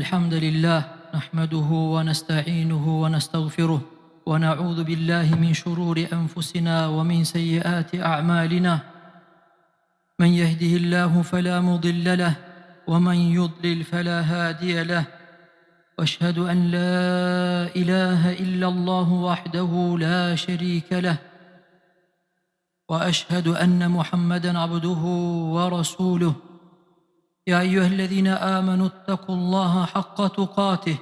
الحمد لله نحمده ونستعينه ونستغفره ونعوذ بالله من شرور أنفسنا ومن سيئات أعمالنا من يهده الله فلا مضل له ومن يضلل فلا هادي له واشهد أن لا إله إلا الله وحده لا شريك له وأشهد أن محمدًا عبده ورسوله يا أيها الذين آمنوا اتقوا الله حق تقاته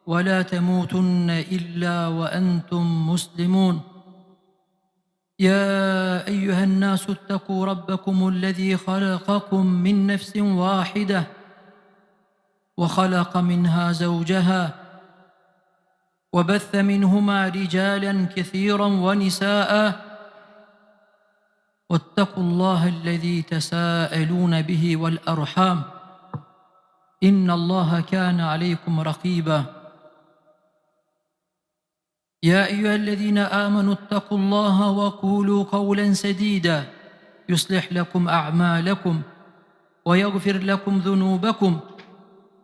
ولا تموتن إلا وأنتم مسلمون يا أيها الناس اتقوا ربكم الذي خلقكم من نفس واحدة وخلق منها زوجها وبث منهما رجالا كثيرا ونساء واتقوا الله الذي تساءلون به والأرحام إن الله كان عليكم رقيبا يا أيها الذين آمنوا اتقوا الله وقولوا قولا سديدا يصلح لكم أعمالكم ويغفر لكم ذنوبكم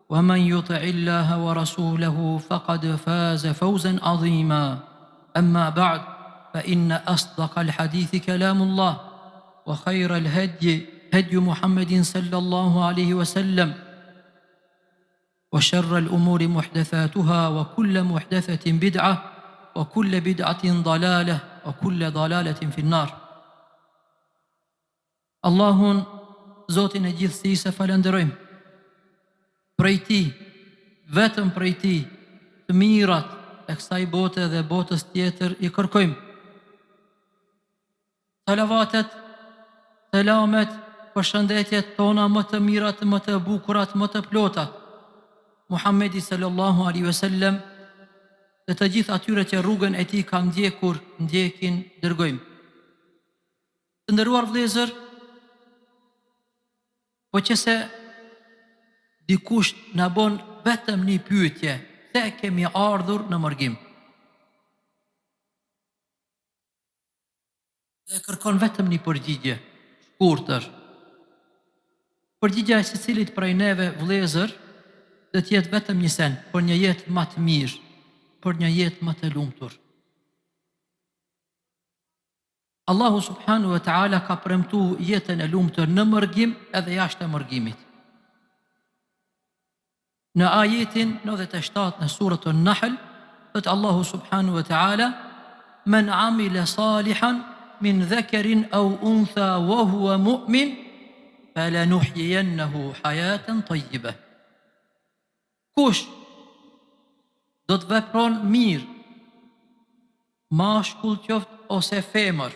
ومن يطع الله ورسوله فقد فاز فوزا عظيما أما بعد فإن أصدق الحديث كلام الله وخير الهدي هدي محمد صلى الله عليه وسلم وشر الأمور محدثاتها وكل محدثة بدعة وكل بدعة ضلالة وكل ضلالة في النار. Allahun, Zotin e gjithësisë falenderojmë. Prej Tij, vetëm prej Tij, të mirat e kësaj bote dhe botës tjetër i kërkojmë. Salavatet, selamet, përshëndetjet tona më të mirat, më të bukurat, më të plotat, Muhammedi sallallahu alaihi wasallam dhe të gjithë atyre që rrugën e tij kanë ndjekur, ndjekin, dërgojmë. Të nderuar vëllezër, po qëse dikush na bën vetëm një pyetje, se kemi ardhur në mërgim. Dhe kërkon vetëm një përgjigje, shkurtër. Përgjigja e secilit prej neve vëllezër do të jetë vetëm një sen, për një jetë më të mirë, për një jetë më të lumtur. Allahu subhanahu wa ta'ala ka premtuar jetën e lumtur në mërgim edhe jashtë mërgimit. Në ajetin 97 në surën An-Nahl, thot Allahu subhanahu wa ta'ala: "Men 'amila salihan min dhakarin aw untha wa huwa mu'min falanuhyiyannahu hayatan tayyibah." Kush do të vepron mirë, mashkull qoftë ose femër,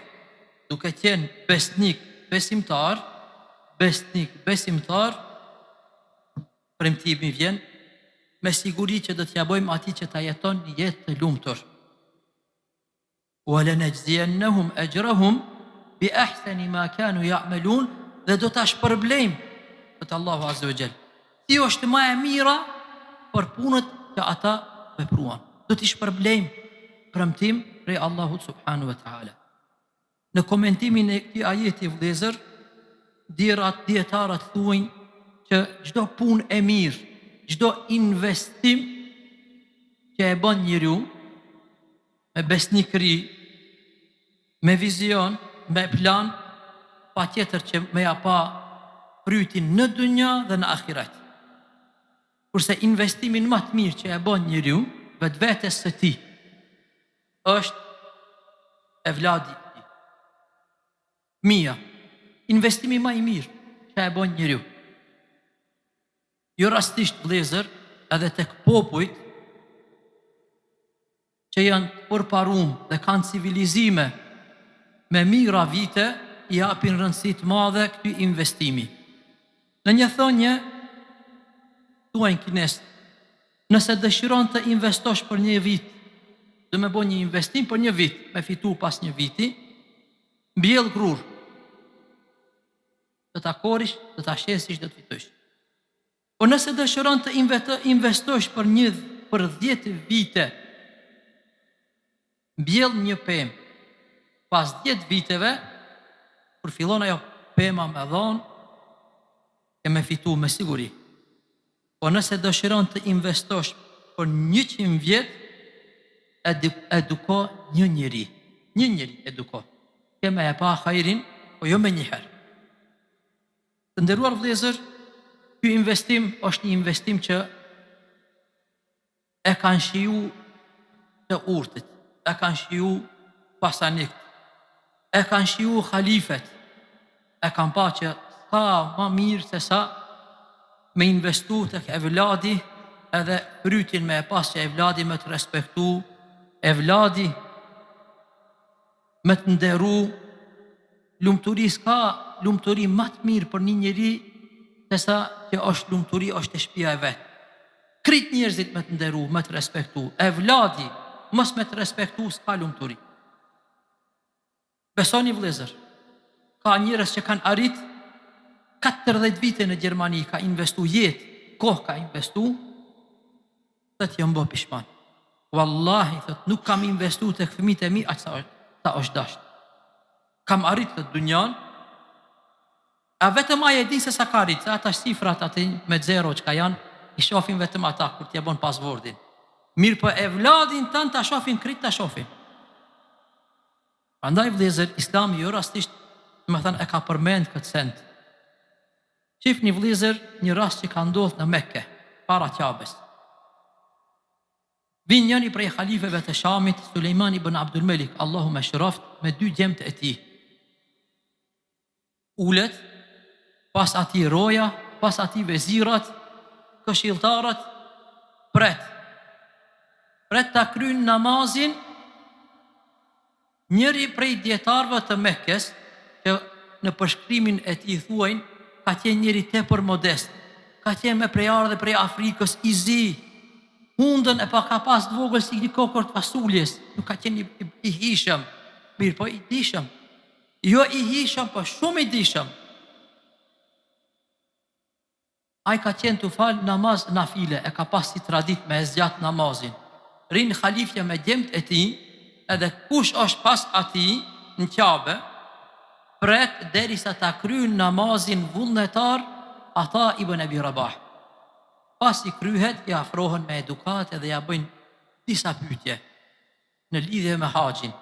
duke qenë besnik, besimtar, premtimi vjen, me siguri që do t'ja bojmë atij që ta jeton një jetë të lumtur. وَلَنَجْزِيَنَّهُمْ أَجْرَهُمْ بِأَحْسَنِ مَا كَانُوا يَعْمَلُونَ dhe do ta shpërblejmë të Allahu Azza wa Jall. Ti është më e mira për punët që ata vepruan. Do t'i shpërblejmë, premtim prej Allahut subhanahu wa ta'ala. Në komentimin e këtij ajeti vëllezër, dietarët thuajnë që çdo punë e mirë, çdo investim që e bën njeriu me besnikëri, me vizion, me plan, patjetër që me ja pa prytin në dynja dhe në ahiret. Kurse investimin më të mirë që e bën njeriu vetvetes së tij është evladi i tij. Mia, investimi më i mirë që e bën njeriu. Jo rastisht vëllezër, edhe tek popujt që janë përparuar dhe kanë civilizime me mijëra vite, i japin rëndësi të madhe këtij investimi. Në një thonjë thuajnë kinesët: nëse dëshiron të investosh për një vit, do me bën një investim për një vit, me fitu pas një viti, mbjell grur. Do ta korish, do ta shesish, do të fitosh. Po nëse dëshiron të investosh për 10 vite, mbjell një pemë. Pas 10 viteve, kur fillon ajo pema me dhon, e me fitu me siguri. Po nëse dëshiron të investosh për 100 vjet, eduko një njeri. Një njeri eduko. Keme e pa hajrin, po jo me njëherë. Të nderuar vëllezër, ky investim është një investim që e kanë shiju të urtit, e kanë shiju pasanikët, e kanë shiju halifet, e kanë pa që ka ma mirë se sa me investu të evladi, edhe frytin me e pas që evladi me të respektu, evladi me të nderu. Lumturi s'ka lumturi më të mirë për një njeri se sa që është lumturi është e shtëpia e vet. Krejt njerëzit me të nderu, me të respektu. Evladi mos me të respektu s'ka lumturi. Besoni vëllezër, ka njerëz që kanë arrit 40 vite në Gjermani, ka investu jetë, kohë ka investu, thot jam bë pishman. Wallahi thot nuk kam investu tek fëmijët e mi aq sa është dashur. Kam arrit të dunjan, a vetëm aje din se sa ka arrit, se ata shifrat aty me zero që ka janë, i shofin vetëm ata kur t'ja bon pasvordin. Mirë për evladin tënë ta shofin, krit ta shofin. Andaj vëllezër, Islami jo rastisht, më thënë e ka përmend këtë send. Qif një vëllezër, një rast që ka ndodhur në Mekke, para Qabes. Vin njëri prej halifeve të Shamit, Sulejman ibn Abdul Malik, Allahu me shëroft, me 2 gjemtë e tij. Ulet, pas ati roja, pas ati vezirat, këshilltarët, pret ta kryen namazin. Njëri prej dietarëve të Mekkes, që në përshkrimin e tij thuajnë, ka qenë njëri tepër modest, ka qenë me prejardhë prej Afrikës, i zi, hundën e pa ka pas të vogël si një kokër të fasuljes, nuk ka qenë i hishëm, mirë po i dishëm, jo i hishëm, po shumë i dishëm. Ai ka qenë të falë namaz na file, e ka pas si tradit me e zgjat namazin. Rinë halifja me gjemt e ti, edhe kush është pas ati në Qabe, pret derisa ta kryen namazin vullnetar, ata ibn Abi Rabah. Pas i kryhet, i afrohen me edukat edhe ja bëjnë disa pyetje në lidhje me haxhin.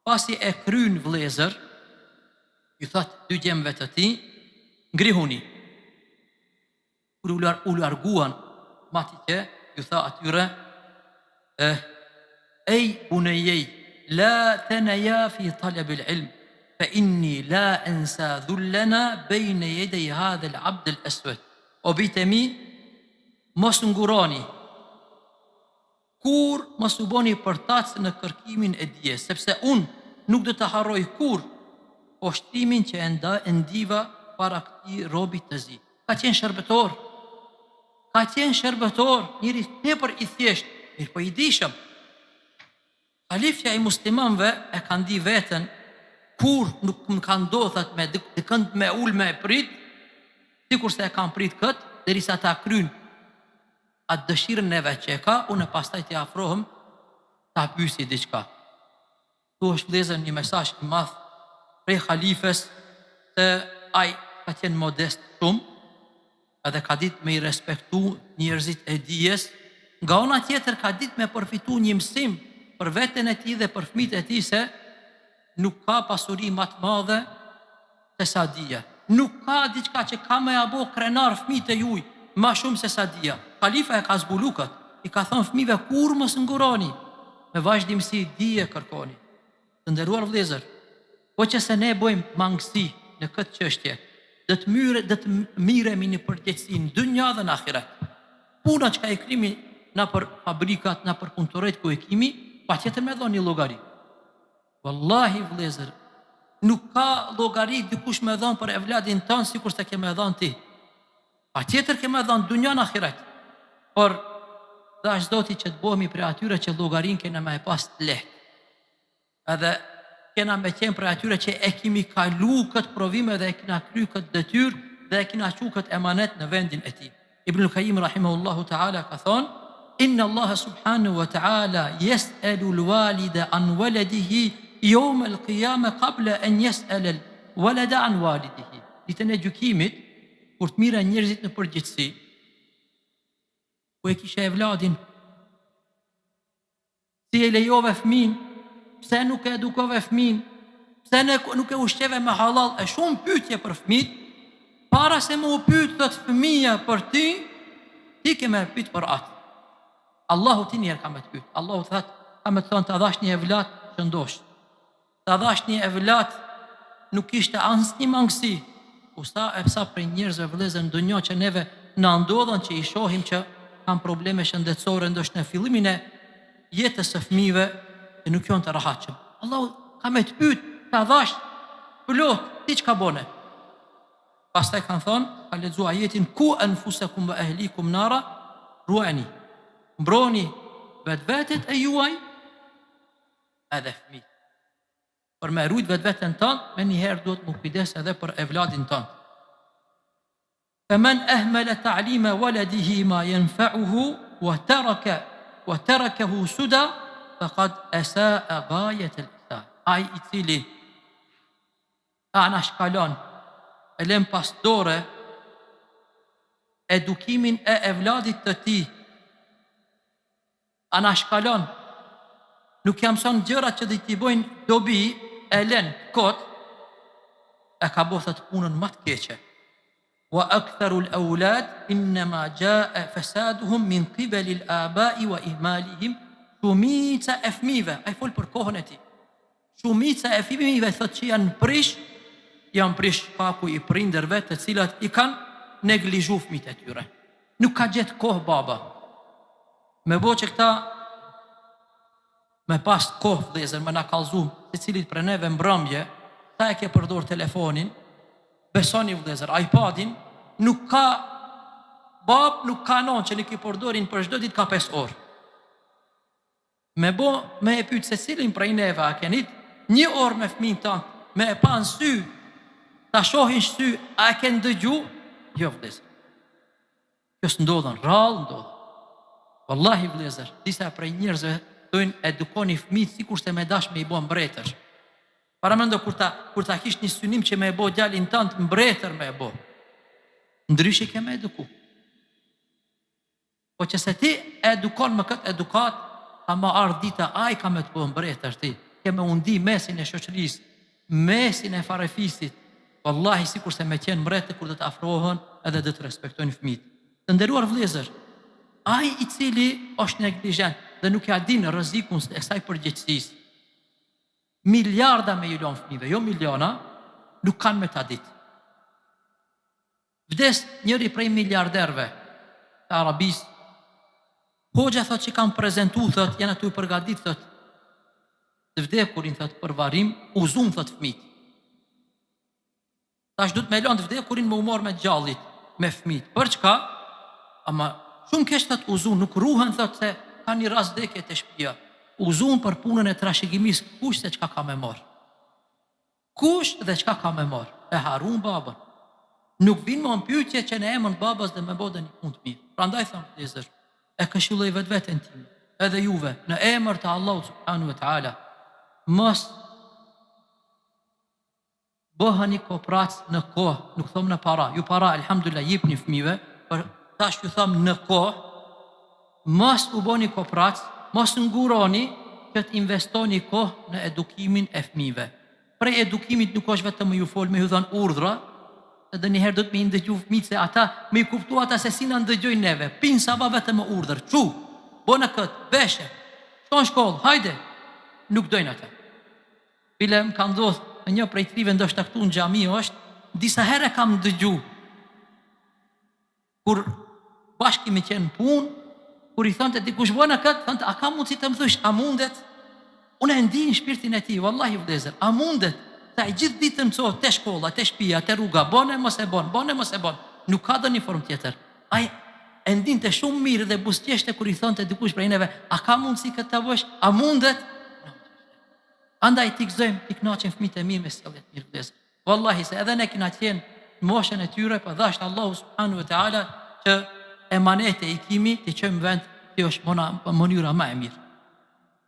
Pas i e kryen vëllezër, i thot 2 gjemve të ti, ngrihuni. Kur u larguan, mati që, ju tha atyre, ej bunejej, la teneja fi talab il-ilm, fa inni la ensa dhullena bejne jedej hadhe l'abd al-aswad. O bitë mi, mos nguroni, kur mos u boni përtacë në kërkimin e dijes, sepse unë nuk do të harroj kur poshtimin që e ndiva para këtij robit të zi. Ka qenë shërbëtor, njëri tepër i thjesht, mirë po i dishëm. Halifja i muslimanëve e ka ndi veten, kur nuk më ka ndodhat me dikënd me ul me prit, sikur se e kanë prit këtë, derisa ta kryn atë dëshirën neve që e ka, unë pastaj t'i afrohem ta pyesi diçka. Tu është vëllezër një mesazh i madh prej halifes, se ai ka qenë modest shumë, edhe ka ditë me i respektu njerëzit e dijes, nga ona tjetër ka ditë me përfitu një mësim për veten e tij dhe për fëmijët e tij, se nuk ka pasuri më të madhe se sa dija. Nuk ka diçka që ka me abo krenar fëmijët e juj më shumë se sa dija. Halifa e ka zbulu këtë, i ka thënë fëmijëve kur mos nguroni, me vazhdimsi dije kërkoni. Të nderuar vëllezër, po që se ne bëjmë mangësi në këtë çështje, dhe të miremi në përgjithësi në dynja dhe në ahiret. Puna që ka e krimi na për fabrikat, na për punëtorët ku e kimi, pa tjetër me dhoni llogari. Wallahi vëllezër, nuk ka llogari dikush me dhon për evladin ton sikur se ke me dhon ti. Pa tjetër ke me dhon dynja në ahiret. Por dash zoti që të bëhemi për atyre që llogarin kena me e pas të lehtë. Edhe kena me qenë për atyre që e kimi kalu këtë provime dhe e kina kry këtë detyrë dhe e kina qu këtë emanet në vendin e ti. Ibn Qayyim rahimahullahu ta'ala ka thonë, inna Allah subhanahu wa ta'ala yes'alu l-walida an waladihi yawm al-qiyama qabla an yes'ala l-walada an walidihi. Ditën e gjykimit, kur të mirë njerëzit në përgjithësi, ku e kishe evladin, si e lejove fëmin, pse nuk e edukove fëmin, pse nuk e ushqeve me halal, e shumë pyetje për fëmit, para se më u pyet thot fëmia për ty, ti ke me pyet për atë. Allahu ti njerë ka me të pyet. Allahu thot, ka me të thonë të dhash një evlat që ndosh. Të dhash një evlat nuk ishte as një mangësi. Sa për njerëzve vëllezër në dunjë që neve na ndodhen që i shohim që kanë probleme shëndetësore ndoshta në fillimin e jetës së fëmijëve që nuk janë të rahatshëm. Allahu ka me të pyet, ta dhash plot, ti çka bone? Pastaj kanë thonë, ka lexuar ajetin ku anfusakum wa ahlikum nara, ruani. Mbroni vetvetet e juaj edhe fëmijët. Për me rujt vetveten tonë, me njëherë duhet më kujdes edhe për evladin tonë. Faman ahmala ta'lima waladihi ma yanfa'uhu wa tarakahu suda faqad asaa ghayat al-ihsan. Ai i cili anashkalon e lën pas dore edukimin e evladit të tij, anashkalon, nuk jam son gjërat që dhe t'i bojnë dobi, e lën kot, e ka bothet punën më të keqe. Wa aktharu al-awlad innama jaa fasaduhum min qibali al-aba'i wa ihmalihim. Shumica e fëmijëve, ai fol për kohën e tij. Shumica e fëmijëve thotë që janë prish paku i prindërve të cilat i kanë neglizhu fëmijët e tyre. Nuk ka gjetë kohë baba. Me bo që këta me pas kohë vëllezër, me na kallëzum se cilit për neve mbrëmje, ta e ke përdor telefonin, besoni vëllezër, iPadin, nuk ka bab, nuk ka non që nuk i përdorin për çdo ditë ka 5 orë. Me e pyet se cilin prej neve a kenit 1 orë me fëmijën tënd, me e pa në sy, ta shohin sy, a e ken dëgju? Jo vëllezër. Kjo s'ndodhen, rrallë ndodhen. Wallahi vëllezër, disa prej njerëzve dojnë edukoni fëmijët sikur se me dash me i bo mbretër. Para mendo kur ta kish një synim që me e bo djalin tënd mbretër me e bo. Ndryshe ke me eduku. Po që se ti edukon me këtë edukat, ta ma ardh dita ai ka me të bo mbretër ti. Ke me undi mesin e shoqërisë, mesin e farefisit. Wallahi sikur se me qenë mbretër kur do të afrohen edhe do të respektojnë fëmijët. Të nderuar vëllezër, ai i cili është neglizhent dhe nuk ja din rrezikun e kësaj përgjegjësisë, miliarda me ju lon fëmijëve, jo miliona, nuk kanë me ta ditë. Vdes njëri prej miliarderve të Arabisë. Hoxha thot që kanë prezentu, thot, janë aty përgatit, thot, të vdekurin, thot, për varim, uzun, thot, fëmijët. Tash du të me lënë të vdekurin me umor me gjallit, me fëmijët. Për çka? Ama shumë kesh thot uzun, nuk ruhen, thot, se ka një rast vdekje të shtëpia. Uzun për punën e trashëgimis, kush se çka ka me marr? Kush dhe çka ka me marr? E harun babën. Nuk vinë më në pyetje që në emën babas dhe me bodë një punë të mirë. Prandaj thëmë të lezër, e këshilloj vetveten time, edhe juve, në emër të Allahut subhanahu wa taala, mos bëheni koprac në kohë, nuk thom në para. Ju para, alhamdulillah, jepni fëmijëve, por tash ju thom në kohë, mos u bëni koprac, mos nguroni që të investoni kohë në edukimin e fëmijëve. Prej edukimit nuk është vetëm ju fol me ju dhënë urdhra, edhe njëherë do të me ndëgju fëmijët se ata me i kuptu ata se si na ndëgjojnë neve. Pinë saba vetëm me urdhër, çu, bëna këtë, veshe, shkon shkollë, hajde. Nuk dojnë ata. Bile më ka ndodhur në një prej trive ndoshta këtu në xhami është, disa herë kam dëgju kur bashkë me qenë punë, kur i thonte dikush bëna këtë, thonte a ka mundësi të më thosh, a mundet? Unë e ndi në shpirtin e tij, wallahi vëllezër, a mundet? Ta i gjithë ditën mësohet te shkolla, te shtëpia, te rruga, bone mos e bon. Nuk ka doni formë tjetër. Ai e ndinte shumë mirë dhe buzëqeshte kur i thonte dikush prej neve, a ka mundësi këtë ta bësh? A mundet? Andaj t'i gëzojmë, t'i kënaqim fëmijët e mirë me sjellje të mirë vëllezër. Wallahi se edhe ne kena qenë në moshën e tyre, po dhashtë Allahu subhanahu wa taala që emanete i kimi t'i çojmë vend, që është mënyra më e mirë.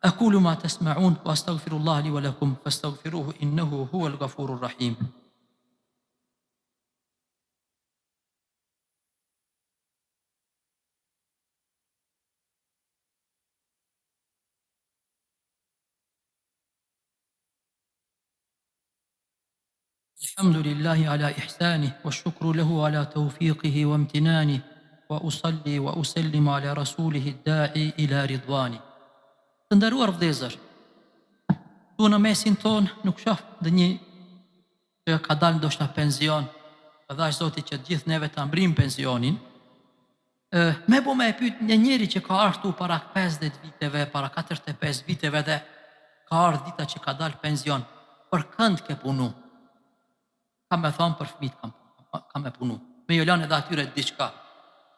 أقول ما تسمعون وأستغفر الله لي ولكم فاستغفروه إنه هو الغفور الرحيم. الحمد لله على إحسانه والشكر له على توفيقه وامتنانه وأصلي وأسلم على رسوله الداعي إلى رضوانه. Të nderuar vëllezër, tu në mesin ton nuk shoh ndonjë që ka dalë ndoshta penzion, dash Zoti që të gjithë neve ta mbrim pensionin. Me bo me e pyet një njeri që ka ardhur para 50 viteve, para 45 viteve dhe ka ardhur dita që ka dalë penzion, për kënd ke punu? Ka me thonë për fëmijët kam me punu. Me ju lënë edhe atyre diçka.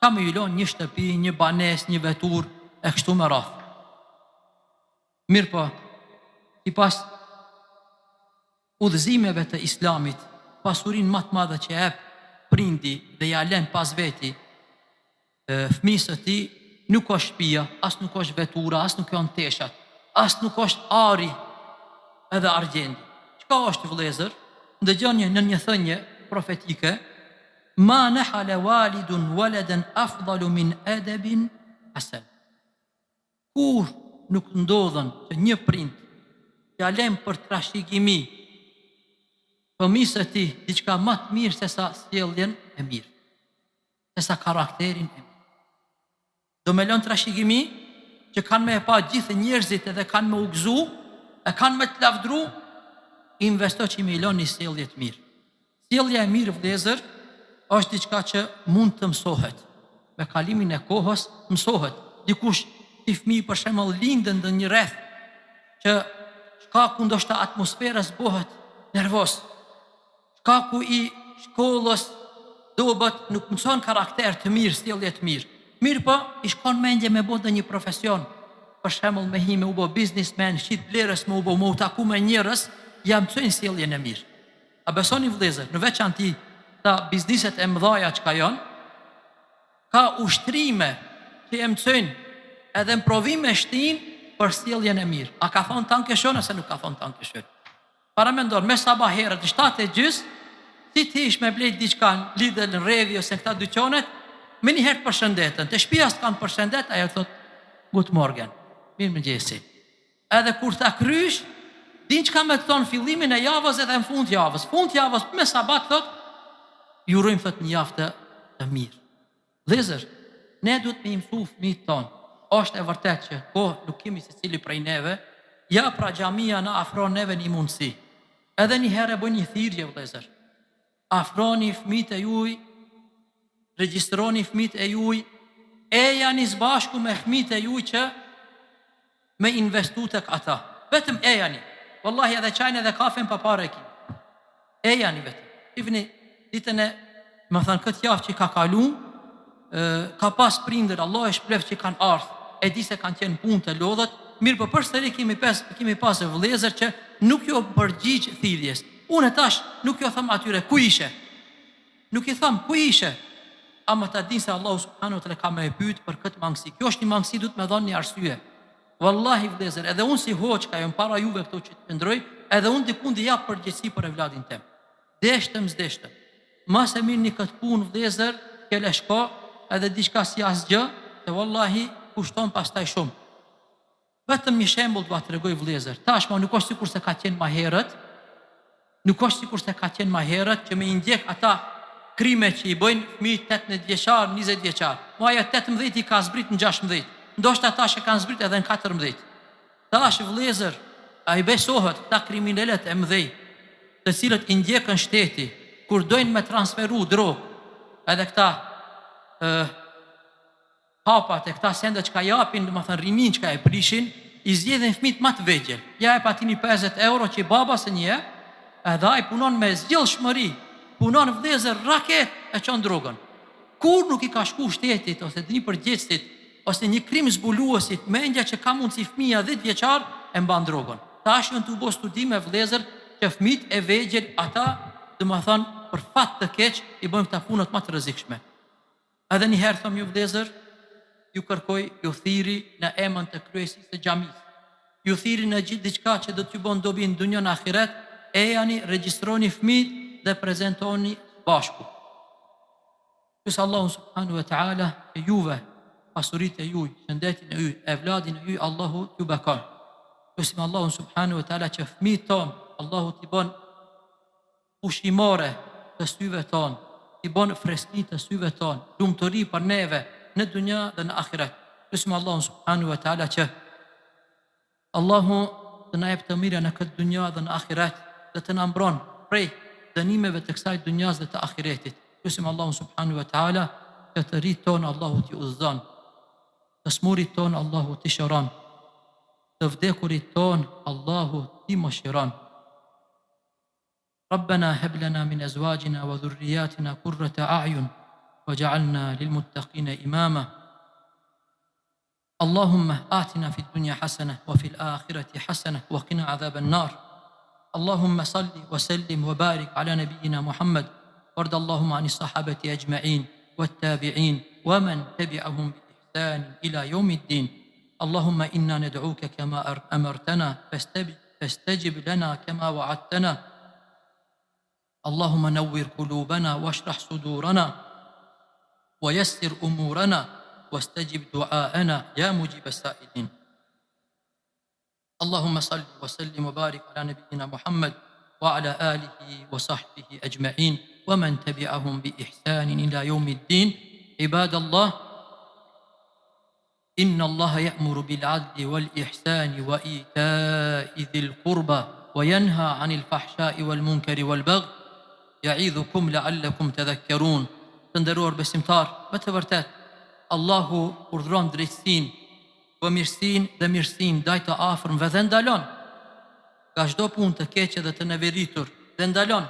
Ka me ju lënë një shtëpi, një banesë, një vetur e kështu me radhë. Mirë po, sipas udhëzimeve të Islamit, pasurinë më të madhe që jep prindi dhe ja lën pas veti fëmijës së tij nuk është shtëpia, as nuk është vetura, as nuk janë teshat, as nuk është ari edhe argjendi. Çka është vëllezër? Ndëgjoni në një thënie profetike: ma nahala walidun waladan afdalu min adabin hasan. Kur nuk ndodhen që një prind ja lën për trashëgimi fëmijës së tij diçka më të mirë se sa sjelljen e mirë, se sa karakterin e mirë. Do me lënë trashëgimi që kanë me e pa gjithë njerëzit edhe kanë me u gëzu, e kanë me të lavdru, investo që me i lënë një sjellje të mirë. Sjellja e mirë vëllezër është diçka që mund të mësohet. Me kalimin e kohës mësohet. Dikush i fëmijë për shembull lindën në një rreth që shkaku ndoshta atmosferës bëhet nervoz. Shkaku i shkollës dobët nuk mëson karakter të mirë, sjellje të mirë. Mirë po, i shkon mendje me bota një profesion. Për shembull me hi me u bë biznesmen, shit blerës me u bë, me u taku me njerëz, ja mësojnë sjelljen e mirë. A besoni vëllezër, në veçanti ta bizneset e mëdhaja që ka janë, ka ushtrime që e mësojnë edhe në provime shtin për sjelljen e mirë. A ka thonë tanë këshon ose nuk ka thonë tanë këshon? Para me ndonë, me sabah herët, 7:30, si ti ish me blejt diçka në lidhe në revi ose në këta dyqonet, me një herë përshëndetën, të shpia së kanë përshëndet, ajo thot, good morgen, mirë më gjesi. Edhe kur ta krysh, din që ka me të thonë fillimin e javës edhe në fund javës. Fund javës me sabat thot, jurojmë thot një javë të mirë. Lezër, ne duhet me imësu fëmijët tonë. Është e vërtet që nuk kemi se cili prej neve, ja pra xhamia na afron neve një mundësi. Edhe një herë e bëjnë një thirrje vëllezër. Afroni fëmijët e juaj, regjistroni fëmijët e juaj, e janë së bashku me fëmijët e juaj që me investu tek ata. Vetëm e janë. Wallahi edhe çajin edhe kafen pa parë ki. E janë vetëm. Ifni ditën e, më thënë këtë javë që ka kalu, ka pas prindër, Allah e shplef që kanë ardhur, e di se kanë qenë punë të lodhët, mirë për përsëri kemi pas e vëllezër që nuk jo përgjigj thirrjes. Unë tash nuk jo them atyre ku ishe. Nuk i them ku ishe. Ama ta din se Allahu subhanahu wa taala ka më pyet për këtë mangësi. Kjo është një mangësi, duhet më dhënë një arsye. Wallahi vëllezër, edhe unë si hoç ka jam para juve këto që të ndroj, edhe unë dikundi jap përgjegjësi për evladin tim. Deshtëm. Mas e mirë një këtë punë vëllezër, kele shko, edhe diçka si asgjë, se wallahi kushton pastaj shumë. Vetëm një shembull do t'ju tregoj vëllezër. Tashmë nuk është sikur se ka qenë më herët. Nuk është sikur se ka qenë më herët që me i ndjek ata krime që i bëjnë fëmijë 18 vjeçar, 20 vjeçar. Moja 18 i ka zbrit në 16. Ndoshta tash e kanë zbrit edhe në 14. Tash vëllezër, ai besohet këta kriminalët e mëdhej, të cilët i ndjekën shteti kur dojnë me transferu drogë, edhe këta hapat e këta sende që ka japin, dhe më thënë rinin që ka e prishin, i zgjedhin fëmijët më të vegjël. Ja e patini 50 euro që i baba se një, edhe ai punon me zgjellshmëri, punon vëllezër raket e çon drogën. Kur nuk i ka shku shtetit ose një përgjegjësit ose një krim zbuluesit mendja që ka mundsi fëmia 10 vjeçar e mban drogën. Tash janë të bëj studime vëllezër që fëmijët e vegjël ata, domethënë për fat të keq i bëjnë këta punët më të rrezikshme. Edhe një herë them ju vëllezër, ju kërkoj, ju thiri në emën të kryesisë së xhamisë. Ju thiri në gjithë diçka që do t'ju bën dobi në dunjën e ahiret, e jani regjistroni fëmijët dhe prezantoni bashku. Qësë Allahu subhanahu wa ta'ala e juve, pasurit e juj, shëndetin e juj, evladin e juj, Allahu t'ju bekon. Qësim Allahu subhanahu wa ta'ala që fëmijët tonë, Allahu t'i bon ushqimore të syve tonë, t'i bon freski të syve tonë, lumturi për neve në dunja dhe në ahiret. Lusim Allahun subhanahu wa taala që Allahu të na jep të mira në këtë dunja dhe në ahiret, dhe të na mbron prej dënimeve të kësaj dunjas dhe të ahiretit. Lusim Allahun subhanahu wa taala që të rritë tonë Allahu t'i udhëzon, të smurit tonë Allahu t'i shëron, të vdekurit tonë Allahu t'i mëshiron. ربنا هب لنا من أزواجنا وذرياتنا قرة أعين وجعلنا للمتقين إماما. اللهم آتنا في الدنيا حسنة وفي الآخرة حسنة وقنا عذاب النار. اللهم صل وسلم وبارك على نبينا محمد، وارض اللهم عن الصحابة أجمعين والتابعين ومن تبعهم بإحسان إلى يوم الدين. اللهم إنا ندعوك كما أمرتنا فاستجب لنا كما وعدتنا. اللهم نور قلوبنا واشرح صدورنا ويسر أمورنا واستجب دعاءنا يا مجيب السائلين. اللهم صل وسلم وبارك على نبينا محمد وعلى آله وصحبه أجمعين ومن تبعهم بإحسان إلى يوم الدين. عباد الله، إن الله يأمر بالعدل والإحسان وإيتاء ذي القربى وينهى عن الفحشاء والمنكر والبغي يعظكم لعلكم تذكرون. Të nderuar besimtar, me të vërtet Allahu urdhron drejtësinë, mirësinë dhe mirësinë ndaj të afërmve dhe ndalon nga çdo punë të keqe dhe të neveritur, dhe ndalon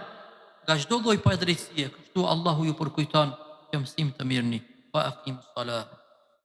nga çdo lloj padrejtësie. Kështu Allahu ju përkujton që mësim të mirëni. Wa aqimus salat.